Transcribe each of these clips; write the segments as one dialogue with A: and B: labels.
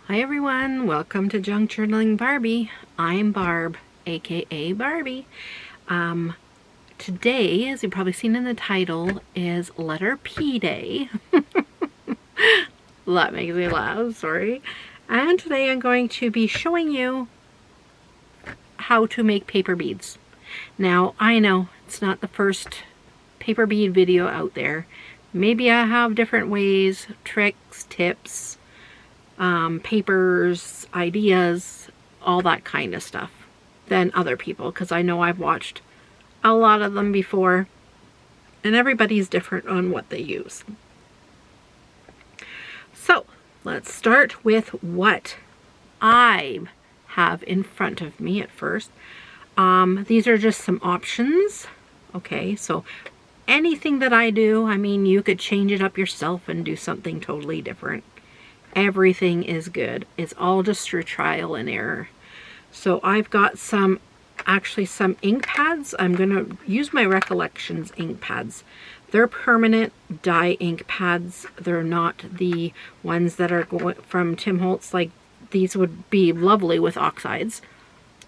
A: Hi everyone, welcome to Junk Journaling Barbie. I'm Barb, aka Barbie. Today, as you've probably seen in the title, is letter P day. That makes me laugh, sorry. And today I'm going to be showing you how to make paper beads. Now, I know it's not the first paper bead video out there. Maybe I have different ways, tricks, tips, papers, ideas, all that kind of stuff than other people, because I know I've watched a lot of them before and everybody's different on what they use. So let's start with what I have in front of me at first. These are just some options. Okay, so anything that I do, I mean, you could change it up yourself and do something totally different. Everything is good. It's all just through trial and error. So I've got some ink pads. I'm going to use my Recollections ink pads. They're permanent dye ink pads. They're not the ones that are going from Tim Holtz. Like, these would be lovely with oxides,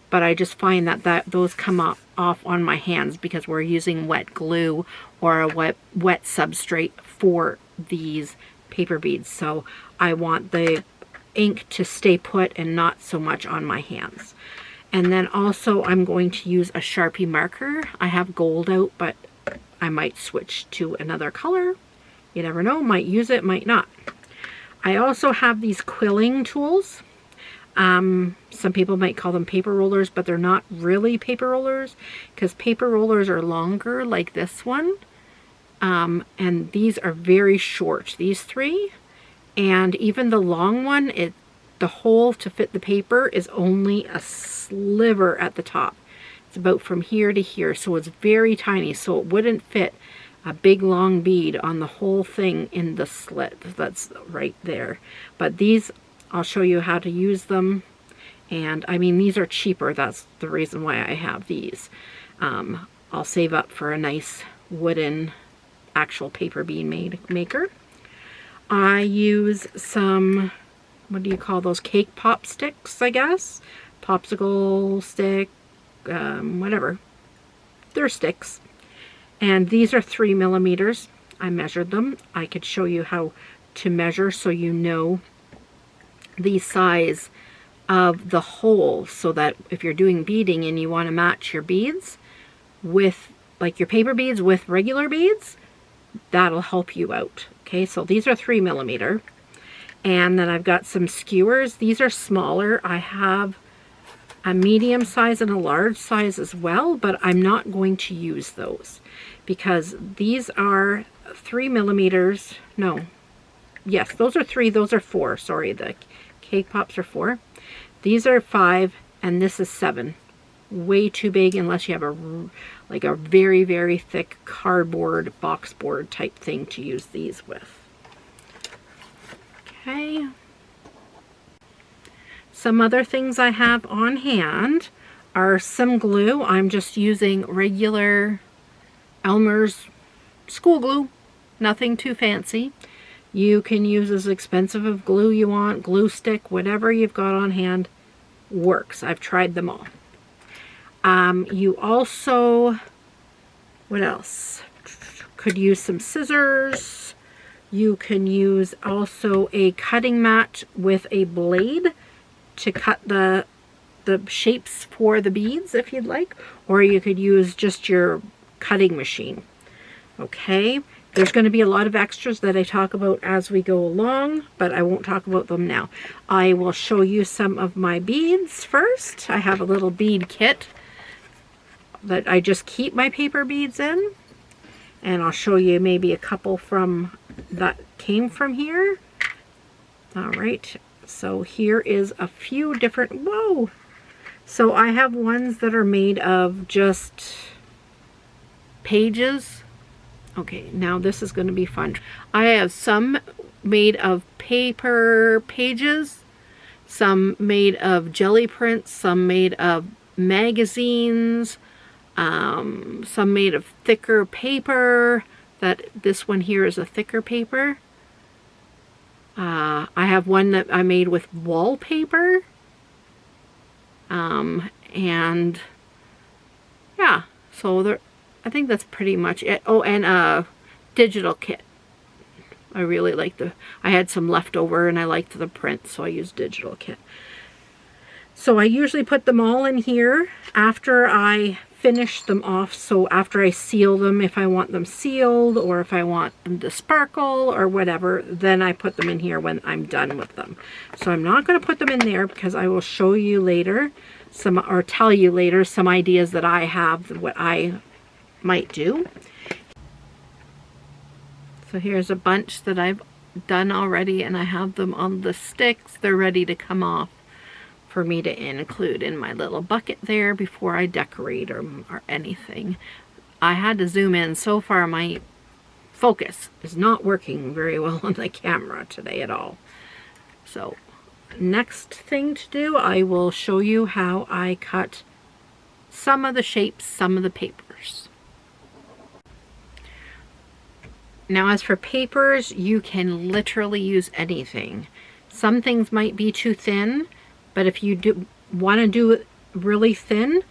A: but I just find that those come off on my hands because we're using wet glue or a wet substrate for these paper beads. So I want the ink to stay put and not so much on my hands. And then also I'm going to use a Sharpie marker. I have gold out, but I might switch to another color. You never know, might use it, might not. I also have these quilling tools. Some people might call them paper rollers, but they're not really paper rollers because paper rollers are longer, like this one. And these are very short, these three. And even the long one, the hole to fit the paper is only a sliver at the top. It's about from here to here, so it's very tiny, so it wouldn't fit a big long bead on the whole thing in the slit that's right there. But these, I'll show you how to use them. And I mean, these are cheaper. That's the reason why I have these. I'll save up for a nice wooden actual paper bead maker. I use some, what do you call those, cake pop sticks, I guess? Popsicle stick, whatever. They're sticks. And these are 3 millimeters. I measured them. I could show you how to measure so you know the size of the hole, so that if you're doing beading and you want to match your beads with, like your paper beads with regular beads, that'll help you out. Okay, so these are 3 millimeter. And then I've got some skewers. These are smaller. I have a medium size and a large size as well, but I'm not going to use those because these are 3 millimeters. No, yes, those are 3, those are 4. Sorry, the cake pops are 4. These are 5, and this is 7. Way too big unless you have a very, very thick cardboard, box board type thing to use these with. Okay. Some other things I have on hand are some glue. I'm just using regular Elmer's school glue, nothing too fancy. You can use as expensive of glue you want, glue stick, whatever you've got on hand works. I've tried them all. You also, what else? Could use some scissors. You can use also a cutting mat with a blade to cut the shapes for the beads if you'd like, or you could use just your cutting machine. Okay, there's going to be a lot of extras that I talk about as we go along, but I won't talk about them now. I will show you some of my beads first. I have a little bead kit that I just keep my paper beads in, and I'll show you maybe a couple from that came from here. All right, so here is a few different, whoa! So I have ones that are made of just pages. Okay, now this is going to be fun. I have some made of paper pages, some made of jelly prints, some made of magazines, some made of thicker paper. This one here is a thicker paper. I have one that I made with wallpaper. And yeah, so there, I think that's pretty much it. Oh, and a digital kit. I really like I had some leftover and I liked the print, so I used digital kit. So I usually put them all in here after I finish them off. So after I seal them, if I want them sealed or if I want them to sparkle or whatever, then I put them in here when I'm done with them. So I'm not going to put them in there because I will show you later or tell you later some ideas that I have, what I might do. So here's a bunch that I've done already, and I have them on the sticks. They're ready to come off for me to include in my little bucket there before I decorate or anything. I had to zoom in. So far my focus is not working very well on the camera today at all. So next thing to do, I will show you how I cut some of the shapes, some of the papers. Now as for papers, you can literally use anything. Some things might be too thin, but if you want to do it really thin,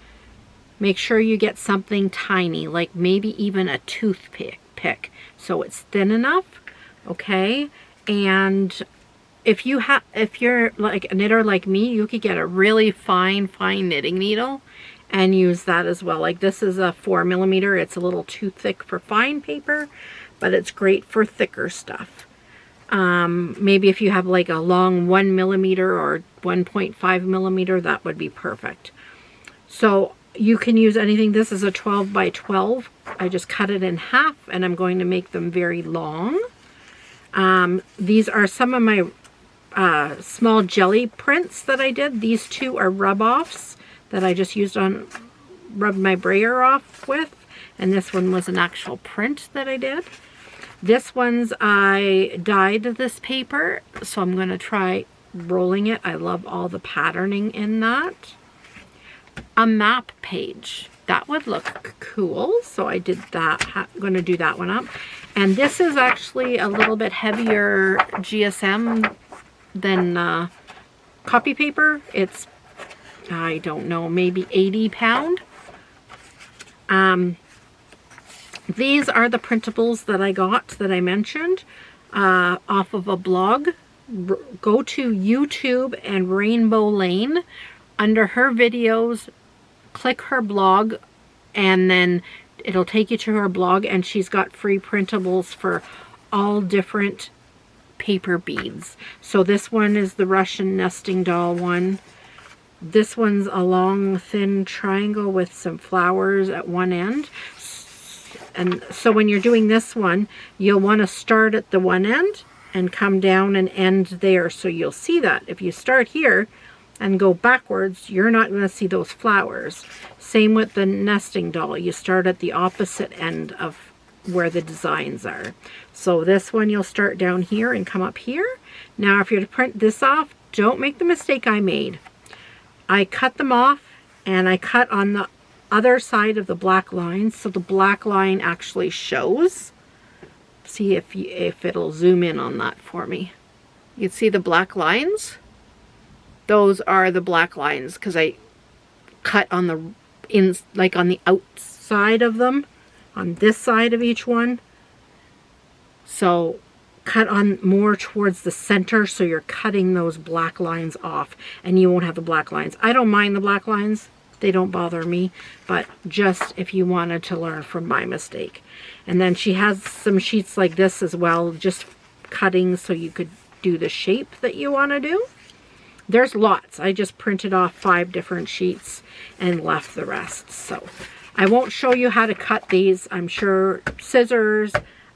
A: make sure you get something tiny, like maybe even a toothpick, so it's thin enough, okay? And if you're like a knitter like me, you could get a really fine knitting needle and use that as well. Like this is a 4mm, it's a little too thick for fine paper, but it's great for thicker stuff. Maybe if you have like a long 1mm or 1.5mm, that would be perfect. So you can use anything. This is a 12 by 12. I just cut it in half and I'm going to make them very long. These are some of my small jelly prints that I did. These two are rub-offs that I just rubbed my brayer off with. And this one was an actual print that I did. This one's, I dyed this paper, so I'm going to try rolling it. I love all the patterning in that. A map page. That would look cool, so I did that. I'm going to do that one up. And this is actually a little bit heavier GSM than copy paper. It's, I don't know, maybe 80 pound. These are the printables that I got that I mentioned off of a blog. Go to YouTube and Rainbow Lane. Under her videos, click her blog, and then it'll take you to her blog, and she's got free printables for all different paper beads. So this one is the Russian nesting doll one. This one's a long, thin triangle with some flowers at one end. And so when you're doing this one, you'll want to start at the one end and come down and end there. So you'll see that. If you start here and go backwards, you're not going to see those flowers. Same with the nesting doll. You start at the opposite end of where the designs are. So this one, you'll start down here and come up here. Now, if you're to print this off, don't make the mistake I made. I cut them off and I cut on the other side of the black line, so the black line actually shows. See if it'll zoom in on that for me. You can see the black lines. Those are the black lines because I cut on the like on the outside of them, on this side of each one. So cut on more towards the center, so you're cutting those black lines off and you won't have the black lines. I don't mind the black lines. They don't bother me, but just if you wanted to learn from my mistake. And then she has some sheets like this as well, just cutting so you could do the shape that you want to do. There's lots. I just printed off 5 different sheets and left the rest. So I won't show you how to cut these. I'm sure scissors,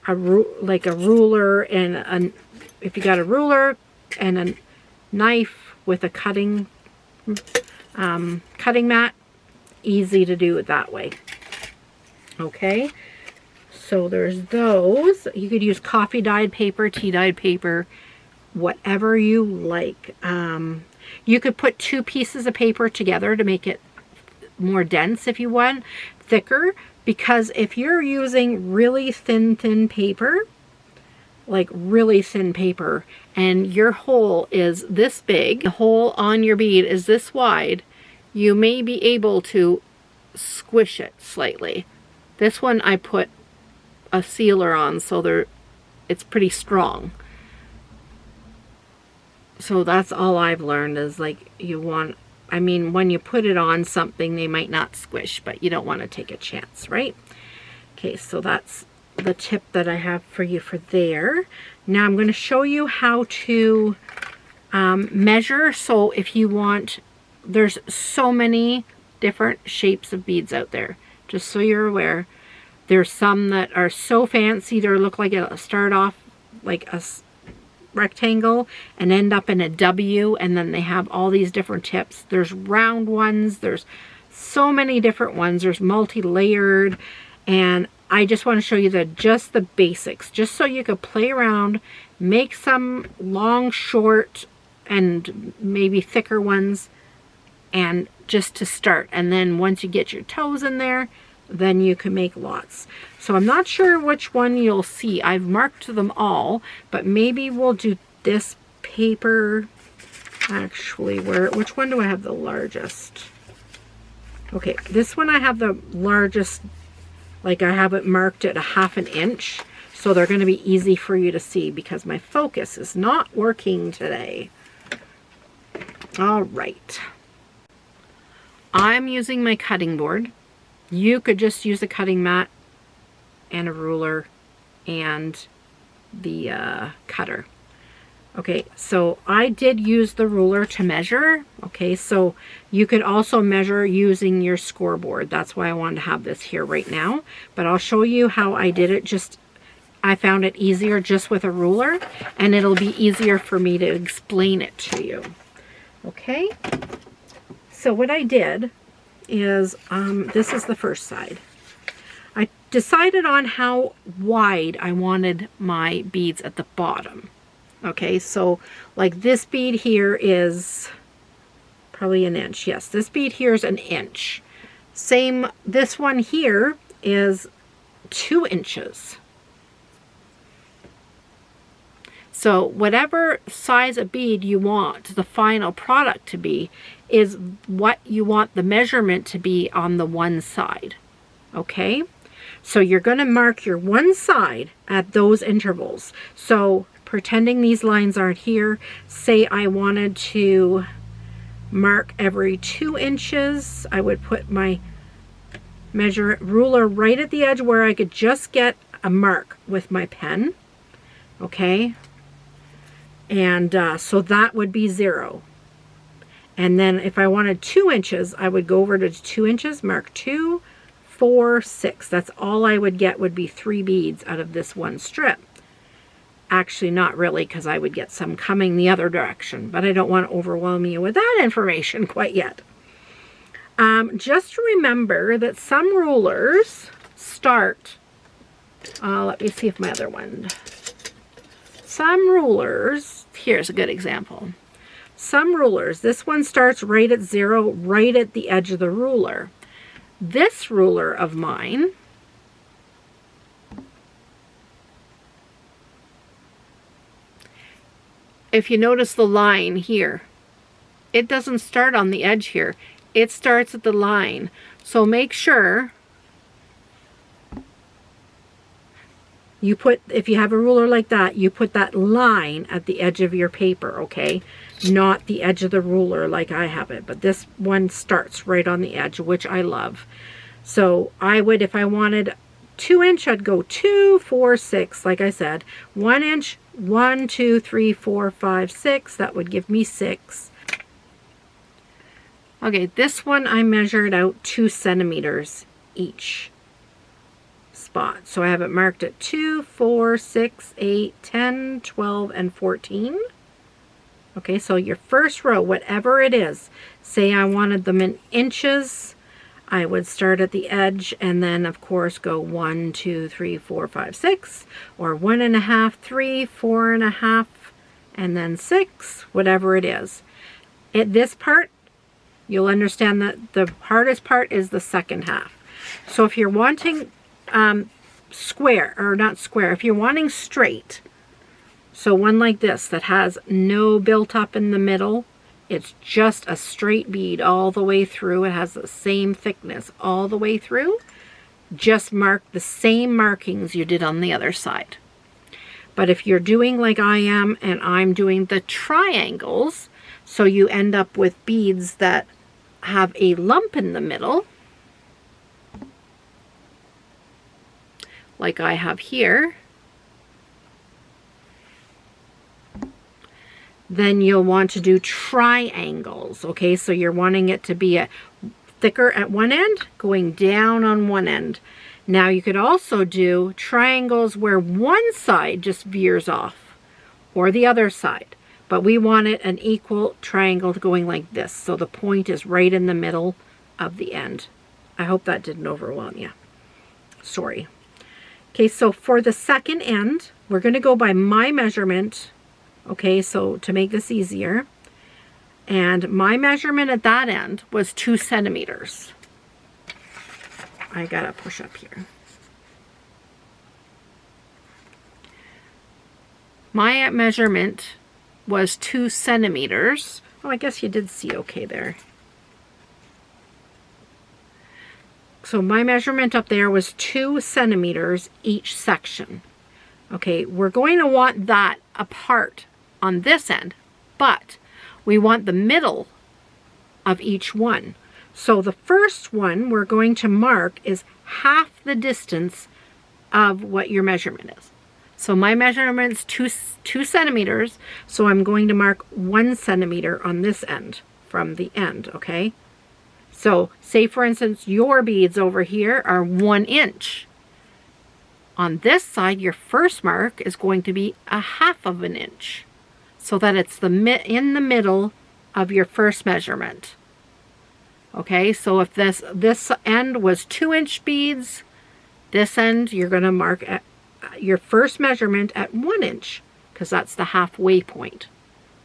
A: like a ruler, and if you got a ruler and a knife with a cutting mat, easy to do it that way. Okay, so there's those. You could use coffee dyed paper, tea dyed paper, whatever you like. You could put 2 pieces of paper together to make it more dense if you want, thicker, because if you're using really thin paper, like really thin paper and your hole is this big, the hole on your bead is this wide, you may be able to squish it slightly. This one I put a sealer on so it's pretty strong. So that's all I've learned is like when you put it on something, they might not squish, but you don't want to take a chance, right? Okay, so that's the tip that I have for you for there. Now I'm going to show you how to measure. So if you want, there's so many different shapes of beads out there, just so you're aware. There's some that are so fancy they look like it'll start off like a rectangle and end up in a W, and then they have all these different tips. There's round ones, there's so many different ones, there's multi-layered, and I just want to show you just the basics, just so you could play around, make some long, short, and maybe thicker ones, and just to start. And then once you get your toes in there, then you can make lots. So I'm not sure which one you'll see. I've marked them all, but maybe we'll do this paper. Actually, which one do I have the largest? Okay, this one I have the largest, like I have it marked at 1/2 inch. So they're going to be easy for you to see because my focus is not working today. All right. I'm using my cutting board. You could just use a cutting mat and a ruler and the cutter. Okay, so I did use the ruler to measure. Okay, so you could also measure using your scoreboard. That's why I wanted to have this here right now. But I'll show you how I did it. I found it easier just with a ruler, and it'll be easier for me to explain it to you. Okay, so what I did is, this is the first side. I decided on how wide I wanted my beads at the bottom. Okay, so like this bead here is probably 1 inch. Yes, this bead here is 1 inch. Same, this one here is 2 inches. So whatever size of bead you want the final product to be is what you want the measurement to be on the one side. Okay, so you're going to mark your one side at those intervals. So pretending these lines aren't here, say I wanted to mark every 2 inches, I would put my ruler right at the edge where I could just get a mark with my pen. Okay, and so that would be 0. And then if I wanted 2 inches, I would go over to 2 inches, mark 2, 4, 6. That's all I would get, would be 3 beads out of this one strip. Actually, not really, because I would get some coming the other direction, but I don't want to overwhelm you with that information quite yet. Just remember that some rulers start, let me see if my other one, some rulers, here's a good example. Some rulers, this one starts right at 0, right at the edge of the ruler. This ruler of mine if you notice the line here, it doesn't start on the edge here. It starts at the line. So make sure you put, if you have a ruler like that, you put that line at the edge of your paper, okay? Not the edge of the ruler like I have it, but this one starts right on the edge, which I love. So I would, if I wanted 2 inch, I'd go 2, 4, 6, like I said. 1 inch, 1, 2, 3, 4, 5, 6. That would give me 6. Okay, this one I measured out 2 centimeters each spot. So I have it marked at 2, 4, 6, 8, 10, 12, and 14. Okay, so your first row, whatever it is, say I wanted them in inches, I would start at the edge and then of course go 1, 2, 3, 4, 5, 6, or 1.5, 3, 4.5, and then 6, whatever it is. At this part, you'll understand that the hardest part is the second half. So if you're wanting square, or not square, if you're wanting straight, So one like this that has no built up in the middle, it's just a straight bead all the way through. It has the same thickness all the way through. Just mark the same markings you did on the other side. But if you're doing like I am and I'm doing the triangles, so you end up with beads that have a lump in the middle, like I have here, then you'll want to do triangles. Okay, so you're wanting it to be thicker at one end, going down on one end. Now you could also do triangles where one side just veers off, or the other side. But we want it an equal triangle going like this, so the point is right in the middle of the end. I hope that didn't overwhelm you. Sorry. Okay, so for the second end, we're going to go by my measurement. Okay, so to make this easier, and my measurement at that end was 2 centimeters. I gotta push up here. My measurement was 2 centimeters. Oh, I guess you did see okay there. So my measurement up there was 2 centimeters each section. Okay, we're going to want that apart on this end, but we want the middle of each one. So the first one we're going to mark is half the distance of what your measurement is. So my measurement's 2 centimeters, so I'm going to mark 1 centimeter on this end from the end, okay? So say for instance your beads over here are 1 inch. On this side, your first mark is going to be 1/2 of an inch, so that it's in the middle of your first measurement. Okay, so if this end was 2-inch beads, this end you're going to mark at your first measurement at 1 inch, because that's the halfway point.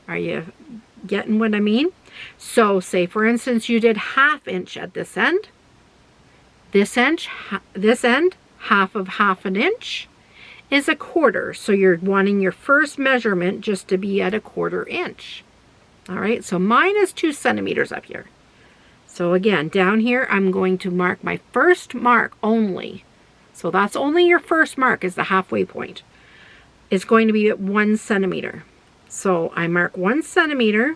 A: Are you getting what I mean? So say for instance you did 1/2 inch at this end. This end, 1/2 of 1/2 an inch, is 1/4. So you're wanting your first measurement just to be at 1/4 inch. All right, so mine is 2 centimeters up here. So again, down here, I'm going to mark my first mark only. So that's only your first mark is the halfway point. It's going to be at 1 centimeter. So I mark 1 centimeter,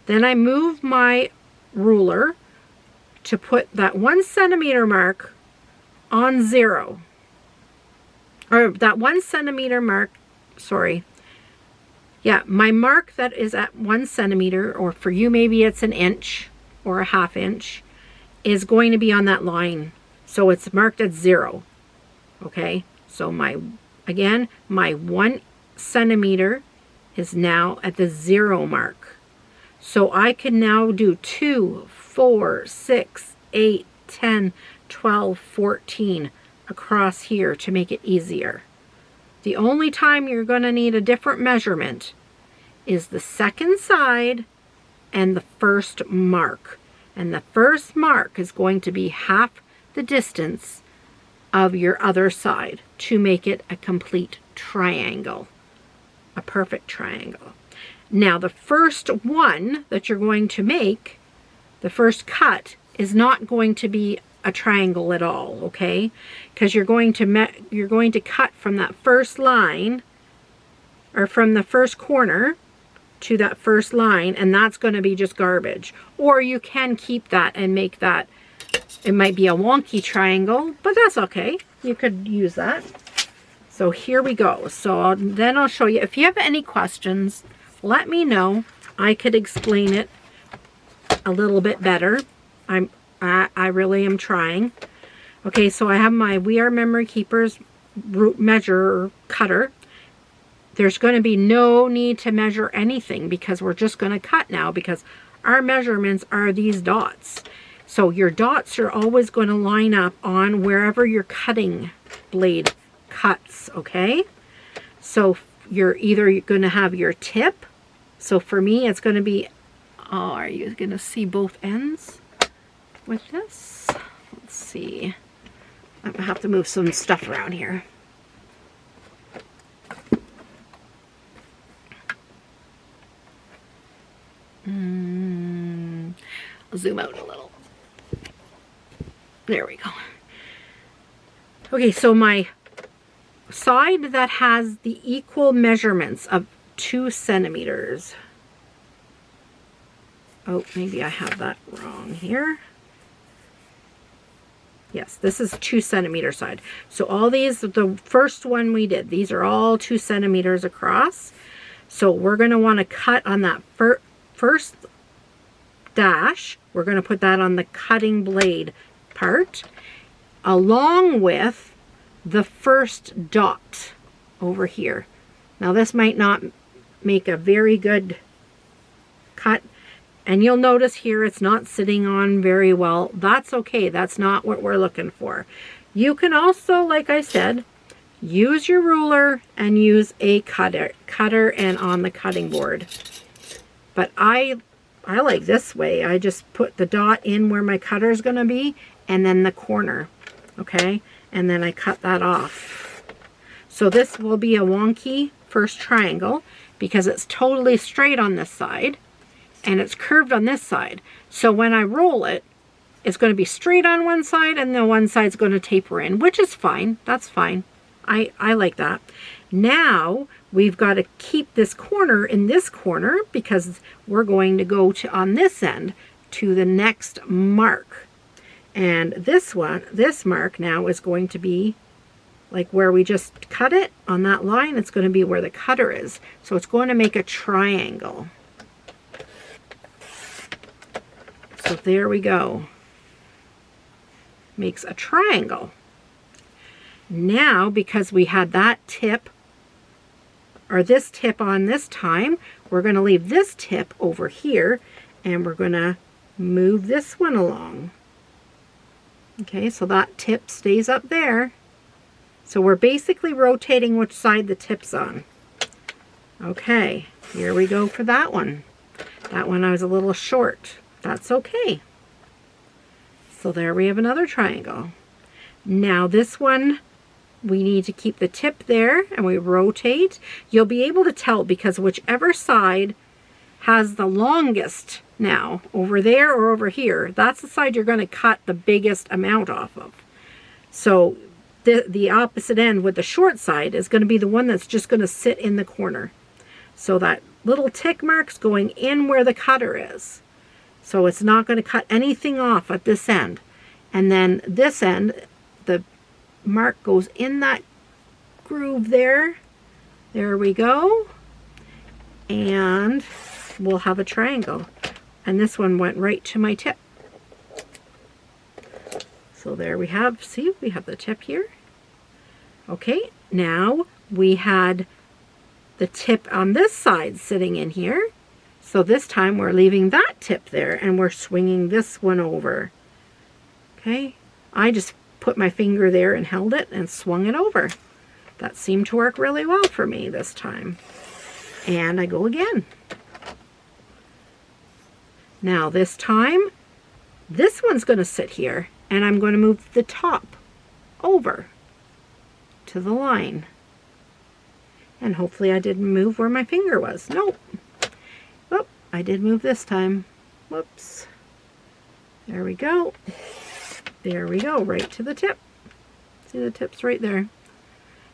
A: then I move my ruler to put that 1 centimeter mark on 0. Or that 1 centimeter mark, sorry. Yeah, my mark that is at 1 centimeter, or for you maybe it's 1 inch or 1/2 inch, is going to be on that line. So it's marked at 0. Okay, so my 1 centimeter is now at the 0 mark. So I can now do 2, 4, 6, 8, 10, 12, 14 across here to make it easier. The only time you're going to need a different measurement is the second side and the first mark. And the first mark is going to be half the distance of your other side to make it a complete triangle, a perfect triangle. Now the first one that you're going to make, the first cut, is not going to be a triangle at all, okay? Because you're going to cut from that first line, or from the first corner to that first line, and that's going to be just garbage. Or you can keep that and make that, it might be a wonky triangle, but that's okay. You could use that. So here we go. So then I'll show you. If you have any questions, let me know. I could explain it a little bit better. I really am trying. Okay, so I have my We Are Memory Keepers root measure cutter. There's going to be no need to measure anything because we're just going to cut now, because our measurements are these dots. So your dots are always going to line up on wherever your cutting blade cuts, okay? So you're either going to have your tip. So for me, it's going to be, oh, are you going to see both ends with this? Let's see. I'm going to have to move some stuff around here. I'll zoom out a little. There we go. Okay, so my side that has the equal measurements of 2 centimeters. Oh, maybe I have that wrong here. Yes, this is 2 centimeter side. So all these, the first one we did, these are all 2 centimeters across. So we're going to want to cut on that first dash. We're going to put that on the cutting blade part, along with the first dot over here. Now this might not make a very good cut, and you'll notice here it's not sitting on very well. That's okay. That's not what we're looking for. You can also, like I said, use your ruler and use a cutter and on the cutting board. But I like this way. I just put the dot in where my cutter is going to be, and then the corner, okay? And then I cut that off. So this will be a wonky first triangle because it's totally straight on this side and it's curved on this side. So when I roll it, it's going to be straight on one side and the one side's going to taper in, which is fine. That's fine. I like that. Now we've got to keep this corner in this corner because we're going to go to on this end to the next mark. And this one, this mark now is going to be like where we just cut it on that line. It's going to be where the cutter is. So it's going to make a triangle. So there we go. Makes a triangle. Now, because we had that tip, or this tip on this time, we're going to leave this tip over here and we're going to move this one along. Okay, so that tip stays up there. So we're basically rotating which side the tip's on. Okay, here we go for that one. That one I was a little short. That's okay. So there we have another triangle. Now this one, we need to keep the tip there and we rotate. You'll be able to tell because whichever side has the longest now, over there or over here, that's the side you're going to cut the biggest amount off of. So the opposite end with the short side is going to be the one that's just going to sit in the corner. So that little tick mark's going in where the cutter is. So it's not going to cut anything off at this end. And then this end, the mark goes in that groove there. There we go. And we'll have a triangle. And this one went right to my tip. So there we have, see, we have the tip here. Okay, now we had the tip on this side sitting in here. So this time we're leaving that tip there and we're swinging this one over. Okay, I just put my finger there and held it and swung it over. That seemed to work really well for me this time. And I go again. Now this time, this one's going to sit here and I'm going to move the top over to the line. And hopefully I didn't move where my finger was. Nope. Oh, I did move this time. Whoops. There we go. There we go, right to the tip. See the tip's right there.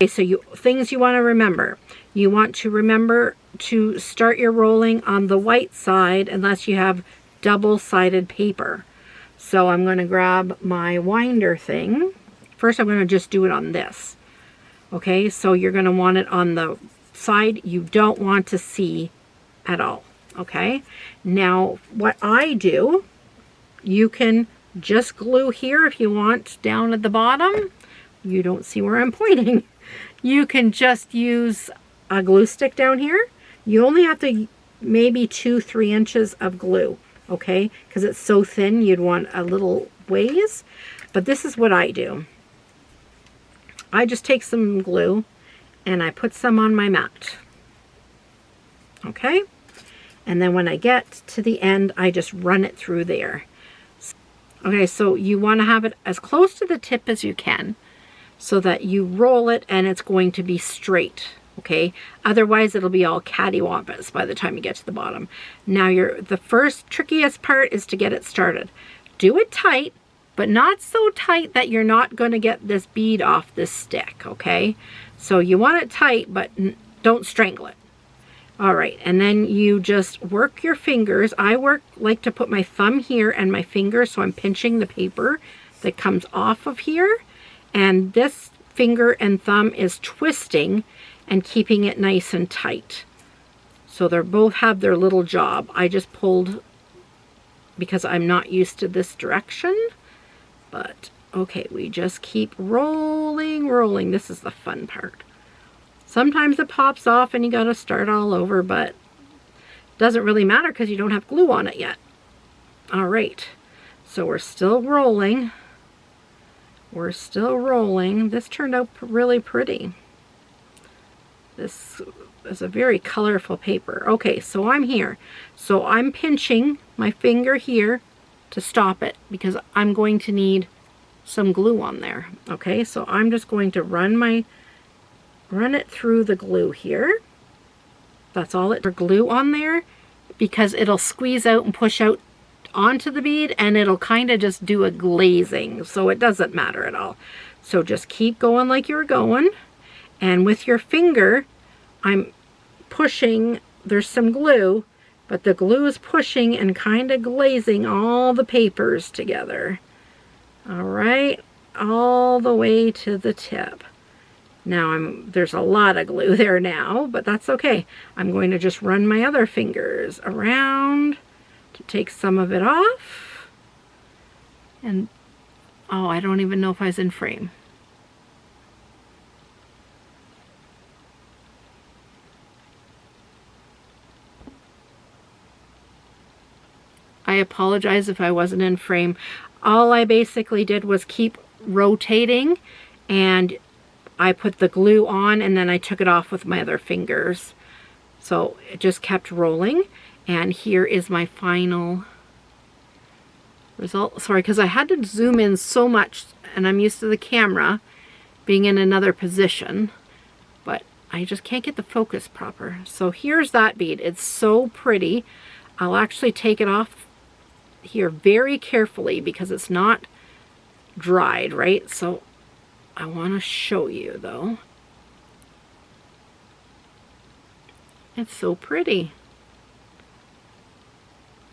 A: Okay, so things you want to remember. You want to remember to start your rolling on the white side unless you have double-sided paper. So I'm going to grab my winder thing. First I'm going to just do it on this. Okay, so you're going to want it on the side you don't want to see at all. Okay, now what I do, you can just glue here if you want down at the bottom. You don't see where I'm pointing. You can just use a glue stick down here. You only have to maybe 2-3 inches of glue, okay? Because it's so thin, you'd want a little ways. But this is what I do. I just take some glue and I put some on my mat. Okay? And then when I get to the end, I just run it through there. Okay, so you want to have it as close to the tip as you can so that you roll it and it's going to be straight okay? Otherwise, it'll be all cattywampus by the time you get to the bottom. Now, the first trickiest part is to get it started. Do it tight, but not so tight that you're not going to get this bead off this stick, okay? So you want it tight, but don't strangle it. All right, and then you just work your fingers. I like to put my thumb here and my finger, so I'm pinching the paper that comes off of here. And this finger and thumb is twisting and keeping it nice and tight. So they both have their little job. I just pulled because I'm not used to this direction. But, okay, we just keep rolling. This is the fun part. Sometimes it pops off and you gotta start all over, but it doesn't really matter because you don't have glue on it yet. All right, so we're still rolling. This turned out really pretty. This is a very colorful paper. Okay, so I'm here. So I'm pinching my finger here to stop it because I'm going to need some glue on there. Okay, so I'm just going to run it through the glue here. That's all it for glue on there, because it'll squeeze out and push out onto the bead and it'll kind of just do a glazing, so it doesn't matter at all. So just keep going like you're going, and with your finger I'm pushing. There's some glue, but the glue is pushing and kind of glazing all the papers together. All right, all the way to the tip. Now there's a lot of glue there now, but that's okay. I'm going to just run my other fingers around to take some of it off. And, oh, I don't even know if I was in frame. I apologize if I wasn't in frame. All I basically did was keep rotating, and I put the glue on and then I took it off with my other fingers. So it just kept rolling, and here is my final result. Sorry, because I had to zoom in so much and I'm used to the camera being in another position, but I just can't get the focus proper. So here's that bead. It's so pretty. I'll actually take it off here very carefully because it's not dried, right? So I want to show you though. It's so pretty.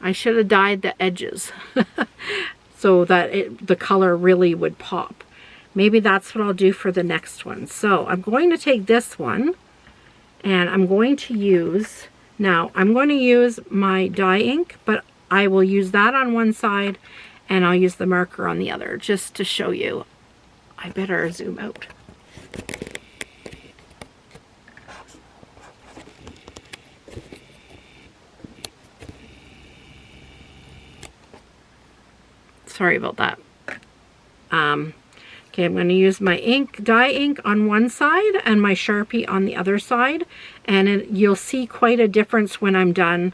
A: I should have dyed the edges so that the color really would pop. Maybe that's what I'll do for the next one. So I'm going to take this one and I'm going to use, now I'm going to use my dye ink, but I will use that on one side and I'll use the marker on the other just to show you. I better zoom out. Sorry about that. Okay, I'm going to use my dye ink on one side and my Sharpie on the other side, and you'll see quite a difference when I'm done,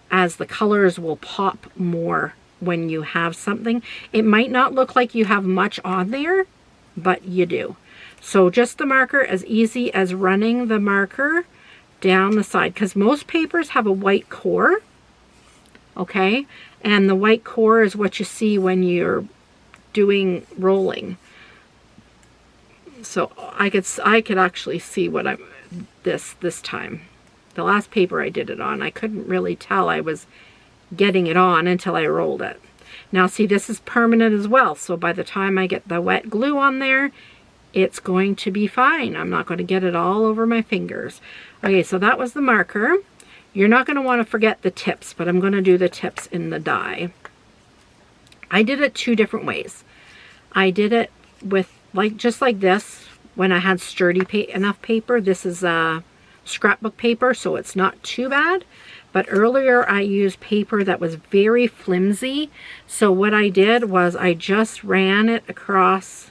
A: as the colors will pop more when you have something. It might not look like you have much on there, but you do. So just the marker, as easy as running the marker down the side, because most papers have a white core, okay? And the white core is what you see when you're doing rolling. So I could actually see what I'm this time. The last paper I did it on, I couldn't really tell I was getting it on until I rolled it. Now see, this is permanent as well, so by the time I get the wet glue on there, it's going to be fine. I'm not going to get it all over my fingers. Okay, so that was the marker. You're not going to want to forget the tips, but I'm going to do the tips in the die. I did it two different ways. I did it with just like this when I had sturdy enough paper. This is scrapbook paper, so it's not too bad. But earlier I used paper that was very flimsy. So what I did was I just ran it across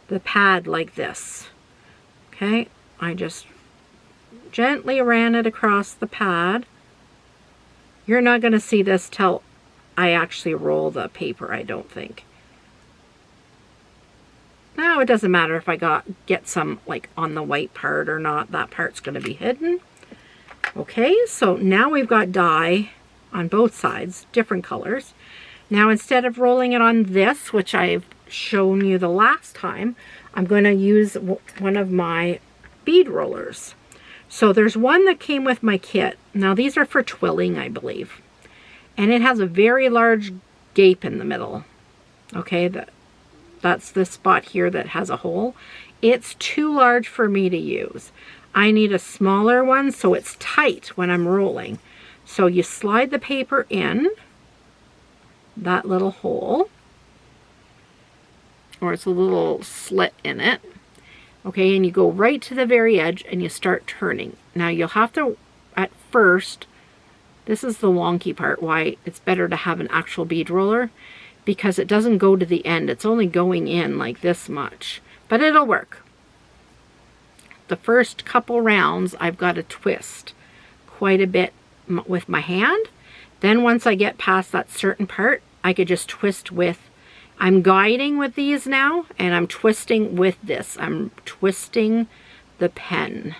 A: the pad like this. Okay, I just gently ran it across the pad. You're not going to see this till I actually roll the paper, I don't think. Now it doesn't matter if I get some like on the white part or not. That part's going to be hidden. Okay, so now we've got dye on both sides, different colors. Now instead of rolling it on this, which I've shown you the last time, I'm going to use one of my bead rollers. So there's one that came with my kit. Now these are for twilling, I believe. And it has a very large gape in the middle. Okay, that's the spot here that has a hole. It's too large for me to use. I need a smaller one so it's tight when I'm rolling. So you slide the paper in that little hole, or it's a little slit in it. Okay, and you go right to the very edge and you start turning. Now you'll have to, at first, this is the wonky part why it's better to have an actual bead roller, because it doesn't go to the end. It's only going in like this much, but it'll work. The first couple rounds I've got to twist quite a bit with my hand. Then once I get past that certain part, I could just twist with, I'm guiding with these now, and I'm twisting with this. I'm twisting the pen.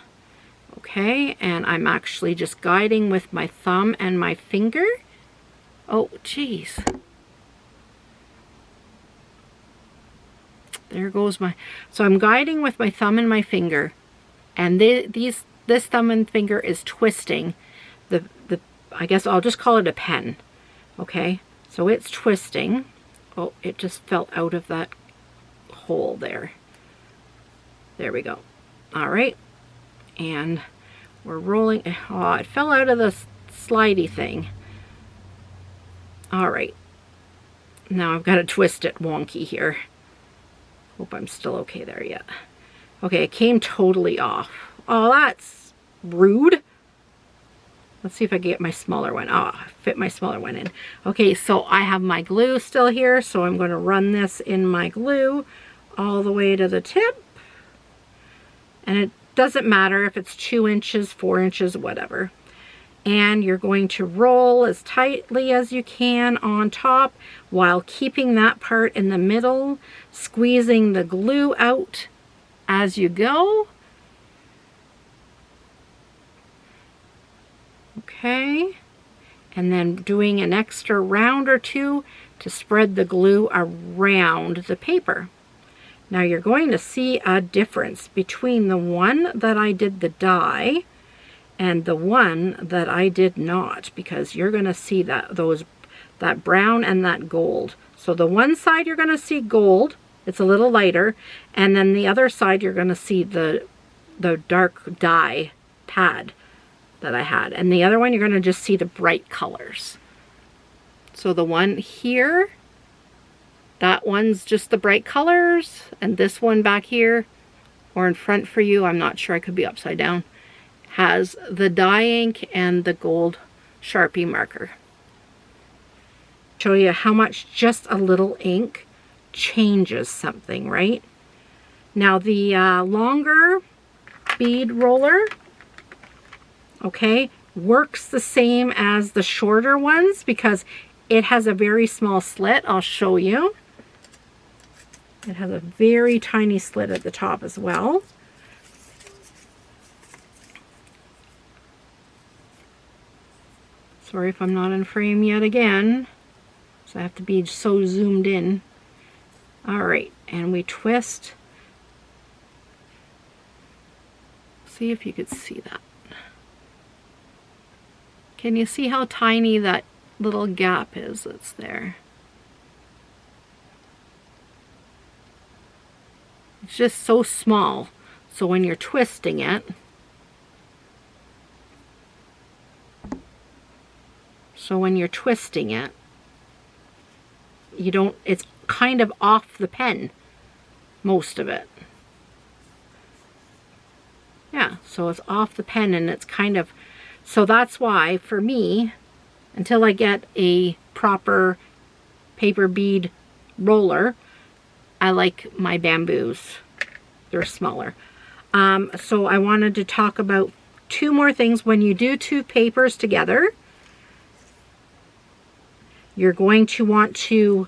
A: Okay, and I'm actually just guiding with my thumb and my finger. Oh, geez. There goes my, so I'm guiding with my thumb and my finger, and this thumb and finger is twisting the I guess I'll just call it a pen. Okay, so it's twisting. Oh, it just fell out of that hole there. There we go. All right, and we're rolling. Oh, it fell out of the slidey thing. All right, now I've got to twist it wonky here. Hope I'm still okay there yet. Okay, it came totally off. Oh, that's rude. Let's see if I can get my smaller one. Oh, fit my smaller one in. Okay, so I have my glue still here, so I'm going to run this in my glue all the way to the tip. And it doesn't matter if it's 2 inches, 4 inches, whatever. And you're going to roll as tightly as you can on top while keeping that part in the middle, squeezing the glue out as you go. Okay, and then doing an extra round or two to spread the glue around the paper. Now you're going to see a difference between the one that I did the dye and the one that I did not, because you're going to see that brown and that gold. So the one side you're going to see gold, it's a little lighter, and then the other side you're going to see the dark dye pad that I had, and the other one you're going to just see the bright colors. So the one here, that one's just the bright colors, and this one back here, or in front for you, I'm not sure, I could be upside down, has the dye ink and the gold Sharpie marker. Show you how much just a little ink changes something, right? Now the longer bead roller, okay, works the same as the shorter ones because it has a very small slit. I'll show you. It has a very tiny slit at the top as well. Sorry if I'm not in frame yet again, so I have to be so zoomed in. All right, and we twist. See if you could see that. Can you see how tiny that little gap is that's there? It's just so small. So when you're twisting it, you don't, it's kind of off the pen, most of it. Yeah, so it's off the pen and it's kind of, so that's why for me, until I get a proper paper bead roller, I like my bamboos. They're smaller. So I wanted to talk about 2 more things. When you do 2 papers together, you're going to want to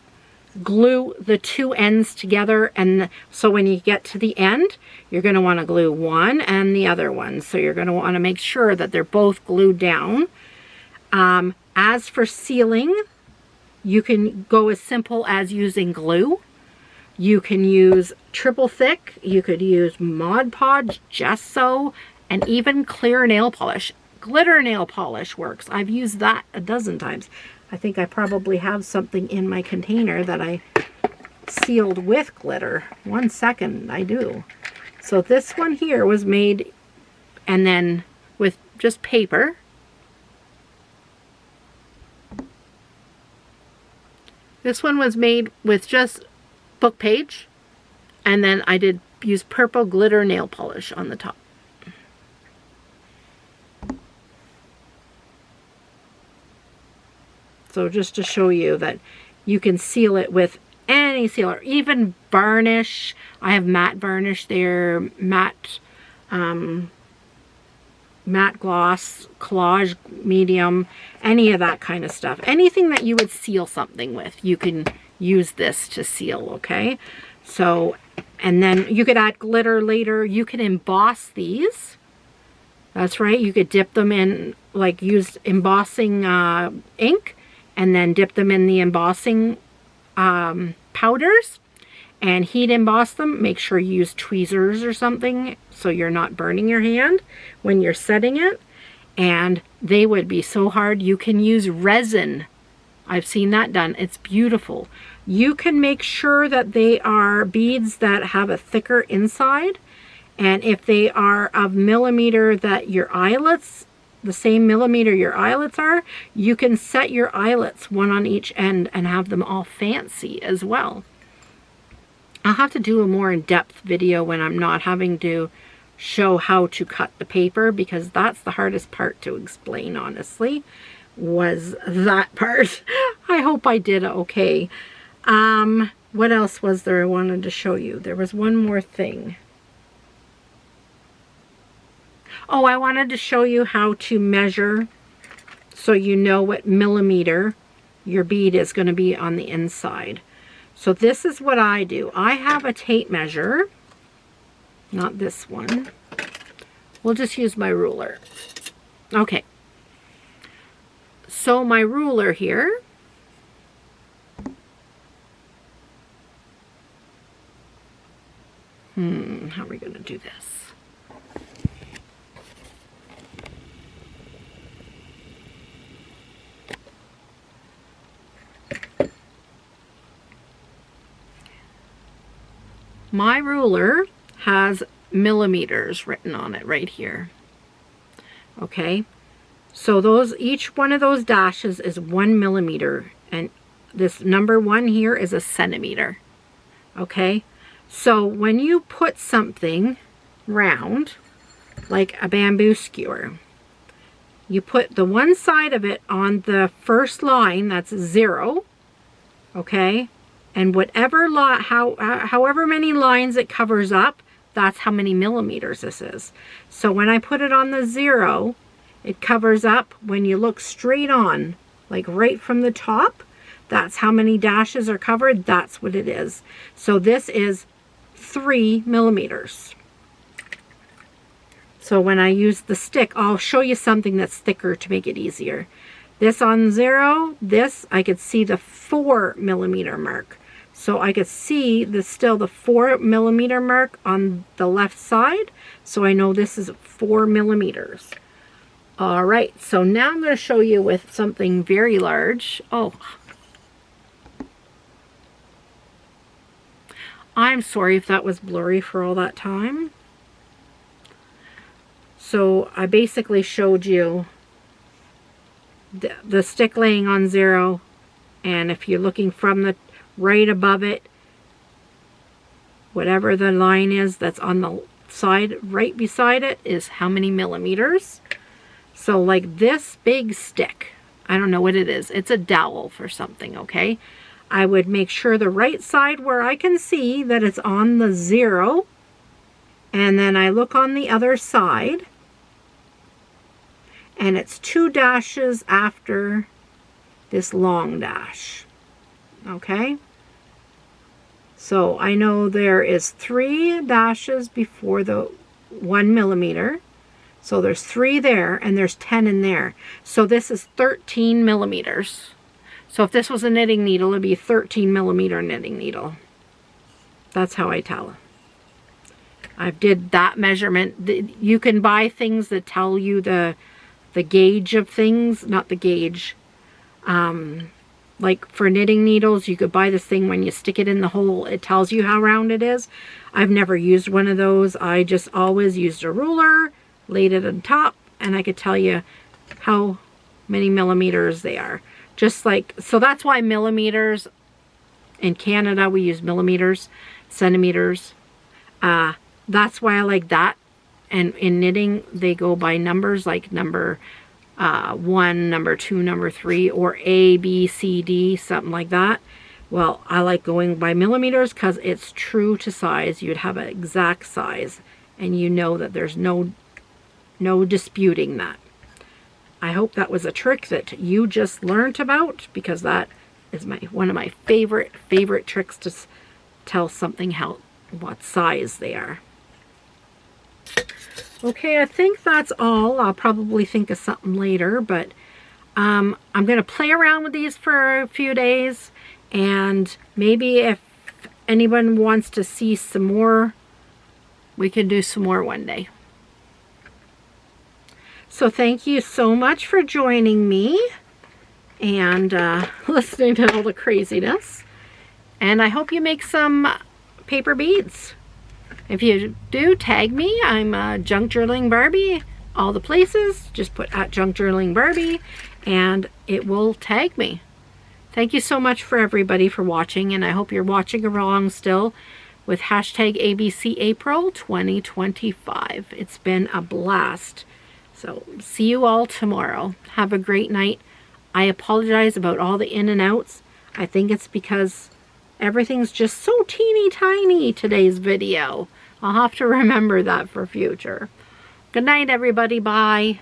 A: glue the two ends together, and so when you get to the end, you're going to want to glue one and the other one. So you're going to want to make sure that they're both glued down. As for sealing, you can go as simple as using glue. You can use triple thick, you could use Mod Podge, gesso, and even clear nail polish. Glitter nail polish works. I've used that a dozen times. I think I probably have something in my container that I sealed with glitter. 1 second, I do. So this one here was made, and then with just paper. This one was made with just book page, and then I did use purple glitter nail polish on the top. So just to show you that you can seal it with any sealer, even varnish. I have matte varnish there, matte gloss, collage medium, any of that kind of stuff. Anything that you would seal something with, you can use this to seal, okay? So, and then you could add glitter later. You can emboss these. That's right. You could dip them in, like use embossing ink, and then dip them in the embossing powders and heat emboss them. Make sure you use tweezers or something so you're not burning your hand when you're setting it. And they would be so hard. You can use resin. I've seen that done. It's beautiful. You can make sure that they are beads that have a thicker inside. And if they are of millimeter that your eyelets, the same millimeter your eyelets are, you can set your eyelets one on each end and have them all fancy as well. I'll have to do a more in-depth video when I'm not having to show how to cut the paper, because that's the hardest part to explain, honestly, was that part. I hope I did okay. What else was there I wanted to show you? There was one more thing. Oh, I wanted to show you how to measure so you know what millimeter your bead is going to be on the inside. So this is what I do. I have a tape measure, not this one. We'll just use my ruler. Okay. So my ruler here, how are we going to do this? My ruler has millimeters written on it right here. Okay, so those, each one of those dashes is 1 millimeter, and this number 1 here is a centimeter. Okay, so when you put something round, like a bamboo skewer, you put the one side of it on the first line, that's 0, okay? And whatever however many lines it covers up, that's how many millimeters this is. So when I put it on the 0, it covers up, when you look straight on, like right from the top, that's how many dashes are covered. That's what it is. So this is 3 millimeters. So when I use the stick, I'll show you something that's thicker to make it easier. This on 0, this, I could see the 4 millimeter mark. So I could see still the 4 millimeter mark on the left side. So I know this is 4 millimeters. All right, so now I'm going to show you with something very large. Oh, I'm sorry if that was blurry for all that time. So I basically showed you the stick laying on 0, and if you're looking from the right above it, whatever the line is that's on the side right beside it is how many millimeters. So like this big stick, I don't know what it is, it's a dowel for something, okay? I would make sure the right side where I can see that it's on the 0, and then I look on the other side, and it's 2 dashes after this long dash. Okay, So I know there is 3 dashes before the 1 millimeter. So there's 3 there and there's 10 in there. So this is 13 millimeters. So if this was a knitting needle, it'd be a 13 millimeter knitting needle. That's how I tell. I did that measurement. You can buy things that tell you the gauge of things, not the gauge. Like for knitting needles, you could buy this thing when you stick it in the hole, it tells you how round it is. I've never used one of those. I just always used a ruler, laid it on top, and I could tell you how many millimeters they are. Just like, so that's why millimeters, in Canada we use millimeters, centimeters. That's why I like that. And in knitting, they go by numbers, like number 1, number 2, number 3, or A, B, C, D, something like that. Well, I like going by millimeters because it's true to size. You'd have an exact size, and you know that there's no disputing that. I hope that was a trick that you just learned about, because that is one of my favorite tricks to tell something what size they are. Okay, I think that's all. I'll probably think of something later, but I'm going to play around with these for a few days, and maybe if anyone wants to see some more, we can do some more one day. So thank you so much for joining me and listening to all the craziness, and I hope you make some paper beads. If you do, tag me. I'm Junk Journaling Barbie. All the places, just put @Junk Journaling Barbie and it will tag me. Thank you so much for everybody for watching, and I hope you're watching along still with #ABCApril 2025. It's been a blast. So see you all tomorrow. Have a great night. I apologize about all the in and outs. I think it's because everything's just so teeny tiny today's video. I'll have to remember that for future. Good night, everybody. Bye.